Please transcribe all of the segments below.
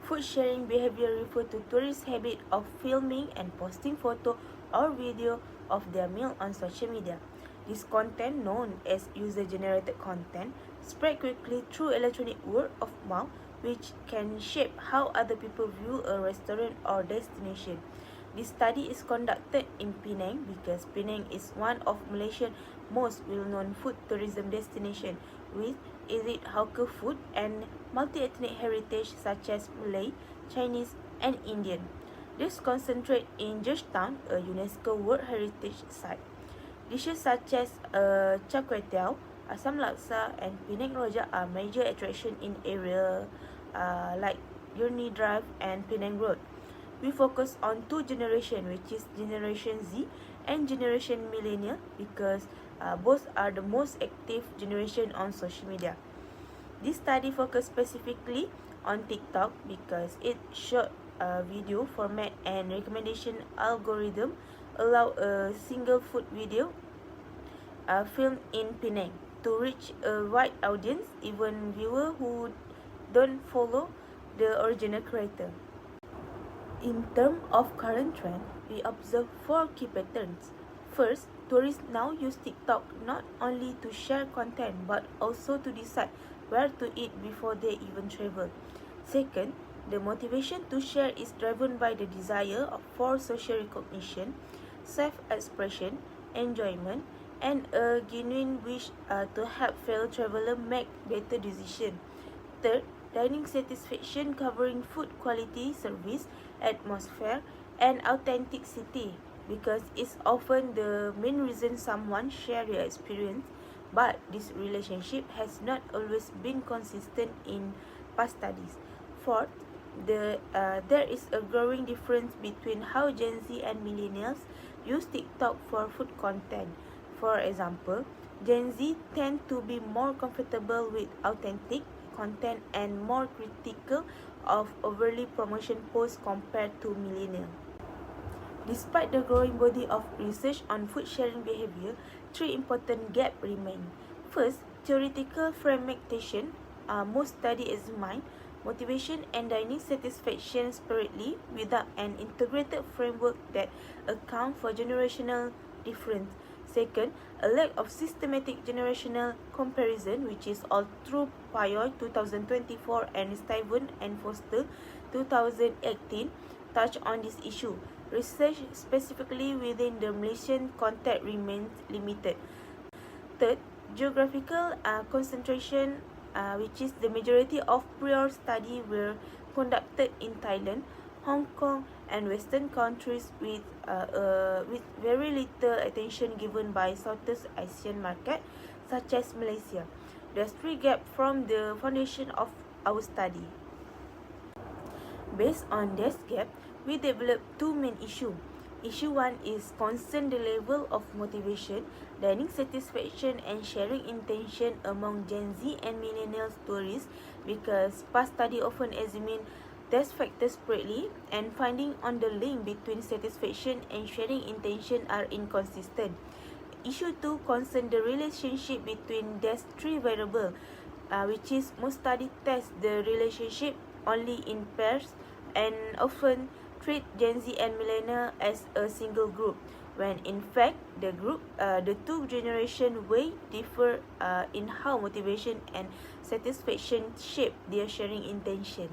Food sharing behavior refers to tourists' habit of filming and posting photo or video of their meal on social media. This content, known as user-generated content, spread quickly through electronic word of mouth, which can shape how other people view a restaurant or destination. This study is conducted in Penang because Penang is one of Malaysia's most well-known food tourism destinations, with elite hawker food and multi-ethnic heritage such as Malay, Chinese, and Indian. This concentrate in Georgetown, a UNESCO World Heritage Site. Dishes such as char kway teow, asam laksa, and Penang rojak are major attractions in area like Yurni Drive and Penang Road. We focus on two generations, which is Generation Z and Generation Millennial, because both are the most active generation on social media. This study focused specifically on TikTok because its short video format and recommendation algorithm allow a single food video filmed in Penang to reach a wide audience, even viewers who don't follow the original creator. In terms of current trend, we observe four key patterns. First, tourists now use TikTok not only to share content but also to decide where to eat before they even travel. Second, the motivation to share is driven by the desire for social recognition, self-expression, enjoyment, and a genuine wish to help fellow travelers make better decisions. Third, dining satisfaction covering food quality, service, atmosphere, and authenticity, because it's often the main reason someone shares their experience, but this relationship has not always been consistent in past studies. Fourth, there is a growing difference between how Gen Z and millennials use TikTok for food content. For example, Gen Z tend to be more comfortable with authentic content and more critical of overly promotion posts compared to millennials. Despite the growing body of research on food sharing behavior, three important gaps remain. First, theoretical fragmentation. Most studies examine motivation and dining satisfaction separately without an integrated framework that accounts for generational difference. Second, a lack of systematic generational comparison, which is all through Pioy 2024 and Steven and Foster 2018, touch on this issue. Research specifically within the Malaysian context remains limited. Third, geographical concentration, which is the majority of prior studies were conducted in Thailand, Hong Kong, and Western countries with very little attention given by Southeast Asian market, such as Malaysia. There's three gaps from the foundation of our study. Based on this gap, we developed two main issues. Issue 1 is concern the level of motivation, dining satisfaction, and sharing intention among Gen Z and millennials tourists, because past study often examine these factors separately, and finding on the link between satisfaction and sharing intention are inconsistent. Issue 2 concern the relationship between these three variables, which is most studies test the relationship only in pairs and often treat Gen Z and millennial as a single group, when in fact the two generations way differ in how motivation and satisfaction shape their sharing intention.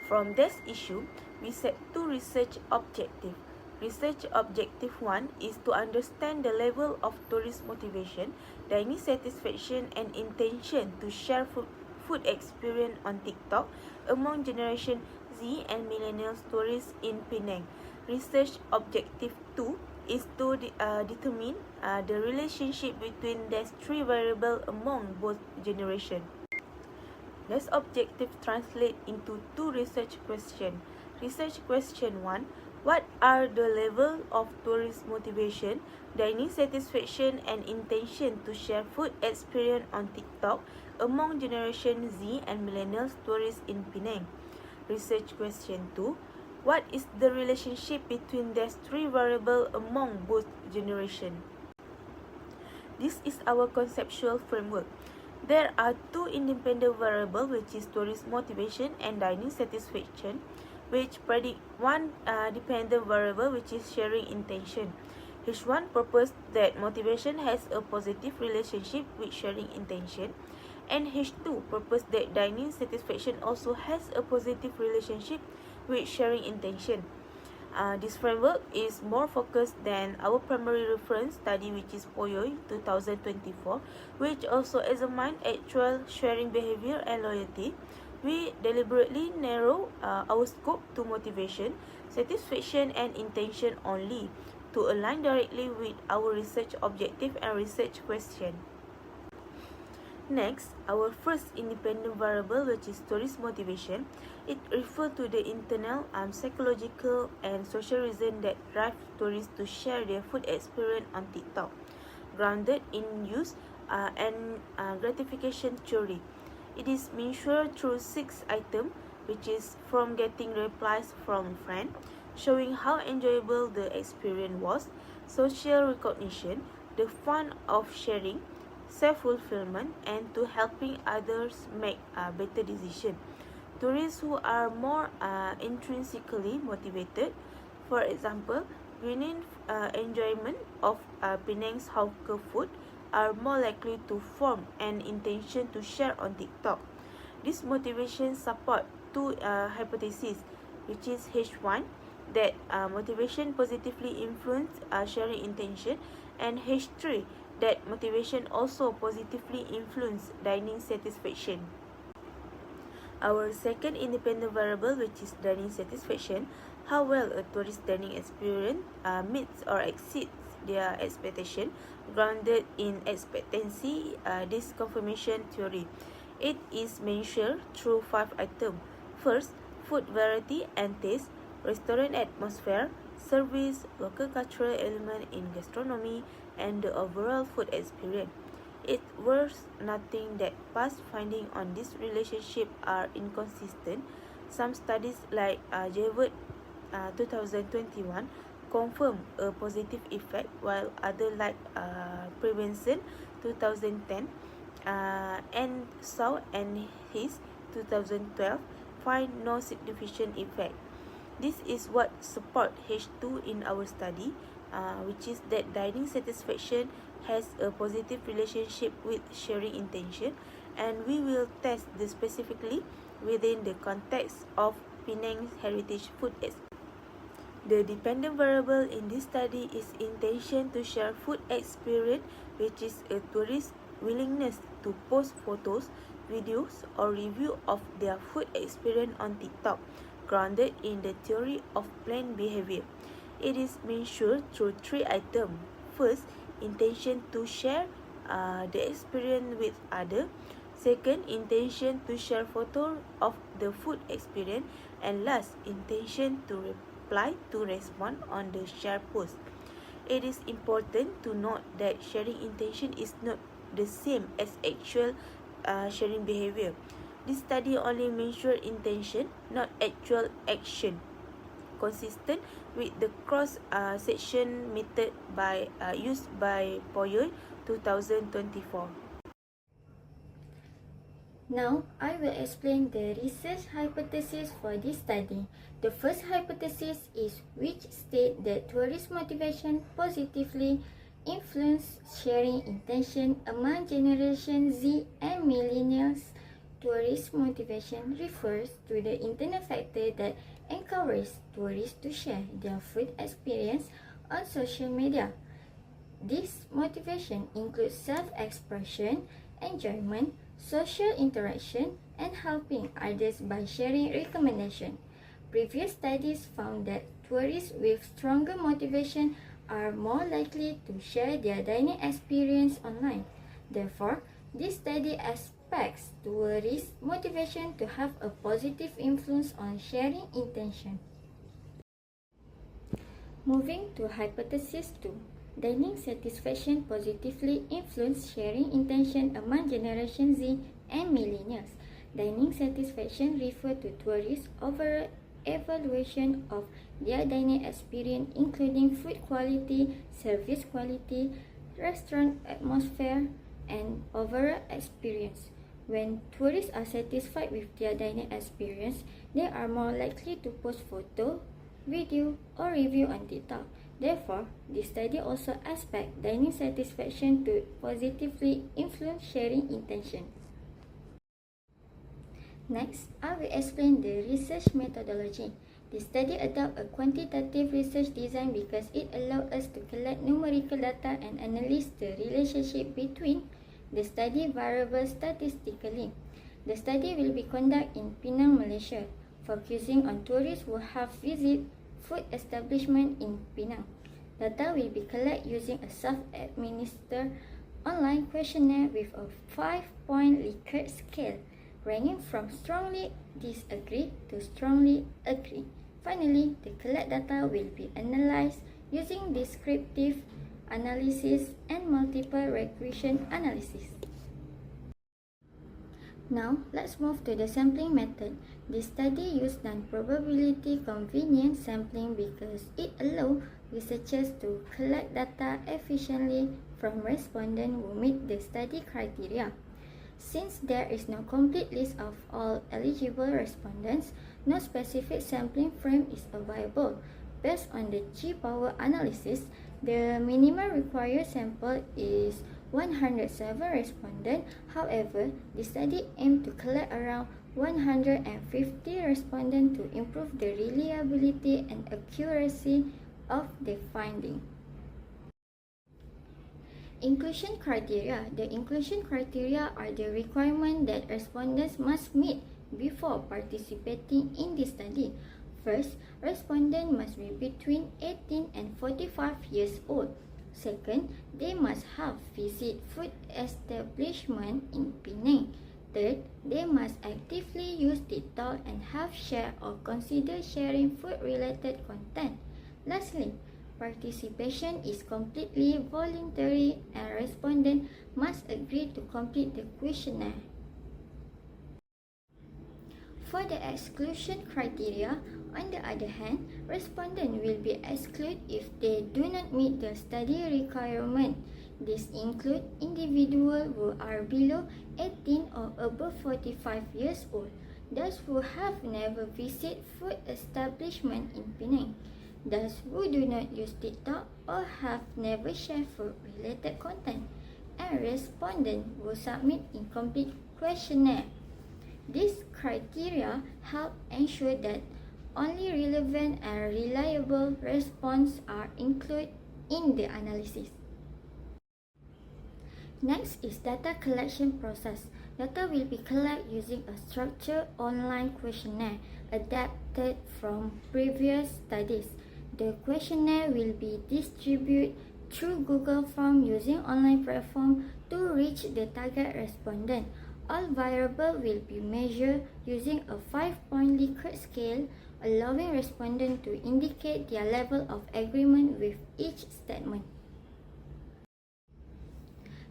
From this issue, we set two research objectives. Research objective 1 is to understand the level of tourist motivation, dining satisfaction, and intention to share food experience on TikTok among Generation Z and millennials tourists in Penang. Research objective 2 is to determine the relationship between these three variables among both generations. This objective translates into two research questions. Research question 1: what are the level of tourist motivation, dining satisfaction, and intention to share food experience on TikTok among Generation Z and millennials tourists in Penang? Research question 2: what is the relationship between these three variables among both generations? This is our conceptual framework. There are two independent variables, which is tourist motivation and dining satisfaction, which predict one dependent variable, which is sharing intention. H1 proposed that motivation has a positive relationship with sharing intention, and H2 proposed that dining satisfaction also has a positive relationship with sharing intention. This framework is more focused than our primary reference study, which is POYOI 2024, which also examined actual sharing behavior and loyalty. We deliberately narrow our scope to motivation, satisfaction, and intention only to align directly with our research objective and research question. Next, our first independent variable, which is tourist motivation, it refers to the internal, psychological, and social reason that drive tourists to share their food experience on TikTok, grounded in use and gratification theory. It is measured through 6 items, which is from getting replies from friends, showing how enjoyable the experience was, social recognition, the fun of sharing, self-fulfillment, and to helping others make a better decision. Tourists who are more intrinsically motivated, for example, gaining enjoyment of Penang's hawker food, are more likely to form an intention to share on TikTok. This motivation support two hypotheses, which is H1, that motivation positively influence sharing intention, and H3, that motivation also positively influence dining satisfaction. Our second independent variable, which is dining satisfaction, how well a tourist dining experience meets or exceeds their expectation, grounded in expectancy disconfirmation theory. It is measured through 5 items. First, food variety and taste, restaurant atmosphere, service, local cultural element in gastronomy, and the overall food experience. It worth noting that past findings on this relationship are inconsistent. Some studies like Javed 2021 confirm a positive effect, while others like Prevention 2010 and Shaw and his 2012 find no significant effect. This is what support H2 in our study, which is that dining satisfaction has a positive relationship with sharing intention, and we will test this specifically within the context of Penang Heritage Food Experience. The dependent variable in this study is intention to share food experience, which is a tourist's willingness to post photos, videos, or review of their food experience on TikTok, grounded in the theory of planned behavior. It is measured through 3 items. First, intention to share the experience with others. Second, intention to share photo of the food experience. And last, intention to reply to respond on the share post. It is important to note that sharing intention is not the same as actual sharing behavior. This study only measures intention, not actual action, consistent with the cross-section method used by POYOI 2024. Now, I will explain the research hypothesis for this study. The first hypothesis is which state that tourist motivation positively influence sharing intention among Generation Z and Millennials. Tourist motivation refers to the internal factor that encourages tourists to share their food experience on social media. This motivation includes self-expression, enjoyment, social interaction, and helping others by sharing recommendations. Previous studies found that tourists with stronger motivation are more likely to share their dining experience online. Therefore, this study expects tourists' motivation to have a positive influence on sharing intention. Moving to hypothesis 2. Dining satisfaction positively influence sharing intention among Generation Z and Millennials. Dining satisfaction refers to tourists' overall evaluation of their dining experience, including food quality, service quality, restaurant atmosphere, and overall experience. When tourists are satisfied with their dining experience, they are more likely to post photo, video, or review on TikTok. Therefore, this study also expects dining satisfaction to positively influence sharing intention. Next, I will explain the research methodology. The study adopts a quantitative research design because it allows us to collect numerical data and analyze the relationship between the study variables statistically. The study will be conducted in Penang, Malaysia, focusing on tourists who have visited food establishments in Penang. Data will be collected using a self-administered online questionnaire with a 5-point Likert scale, ranging from strongly disagree to strongly agree. Finally, the collected data will be analyzed using descriptive analysis and multiple regression analysis. Now, let's move to the sampling method. This study used non-probability convenient sampling because it allows researchers to collect data efficiently from respondents who meet the study criteria. Since there is no complete list of all eligible respondents, no specific sampling frame is available. Based on the G-power analysis, the minimum required sample is 107 respondents. However, the study aimed to collect around 150 respondents to improve the reliability and accuracy of the finding. Inclusion criteria. The inclusion criteria are the requirements that respondents must meet before participating in the study. First, respondents must be between 18 and 45 years old. Second, they must have visited food establishment in Penang. Third, they must actively use TikTok and have shared or considered sharing food-related content. Lastly, participation is completely voluntary and respondents must agree to complete the questionnaire. For the exclusion criteria, on the other hand, respondents will be excluded if they do not meet the study requirement. These include individuals who are below 18 or above 45 years old, those who have never visited food establishment in Penang, those who do not use TikTok or have never shared food-related content, and respondents who submit incomplete questionnaire. These criteria help ensure that only relevant and reliable responses are included in the analysis. Next is data collection process. Data will be collected using a structured online questionnaire adapted from previous studies. The questionnaire will be distributed through Google Forms using online platform to reach the target respondent. All variables will be measured using a 5-point Likert scale, allowing respondents to indicate their level of agreement with each statement.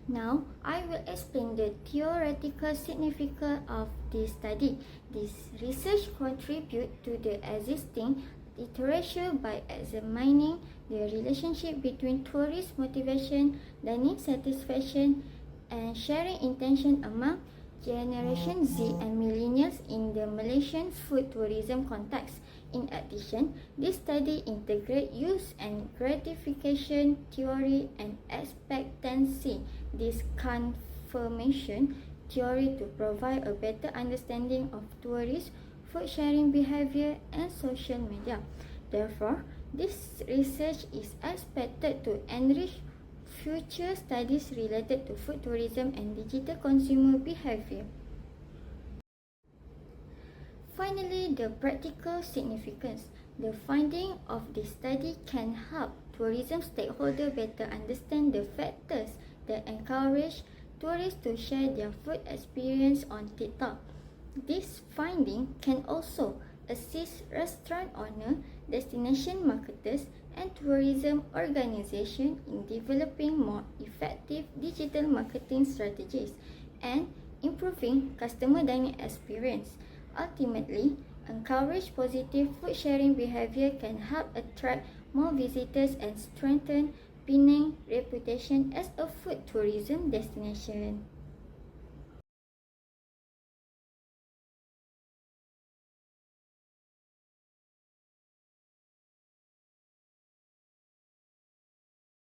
Now, I will explain the theoretical significance of this study. This research contributes to the existing literature by examining the relationship between tourist motivation, dining satisfaction, and sharing intention among Generation Z and millennials in the Malaysian food tourism context. In addition, this study integrates use and gratification theory and expectancy disconfirmation theory to provide a better understanding of tourist food sharing behaviour and social media. Therefore, this research is expected to enrich future studies related to food tourism and digital consumer behaviour. Finally, the practical significance. The finding of this study can help tourism stakeholders better understand the factors that encourage tourists to share their food experience on TikTok. This finding can also assist restaurant owners, destination marketers, and tourism organizations in developing more effective digital marketing strategies and improving customer dining experience. Ultimately, encourage positive food sharing behavior can help attract more visitors and strengthen Penang reputation as a food tourism destination.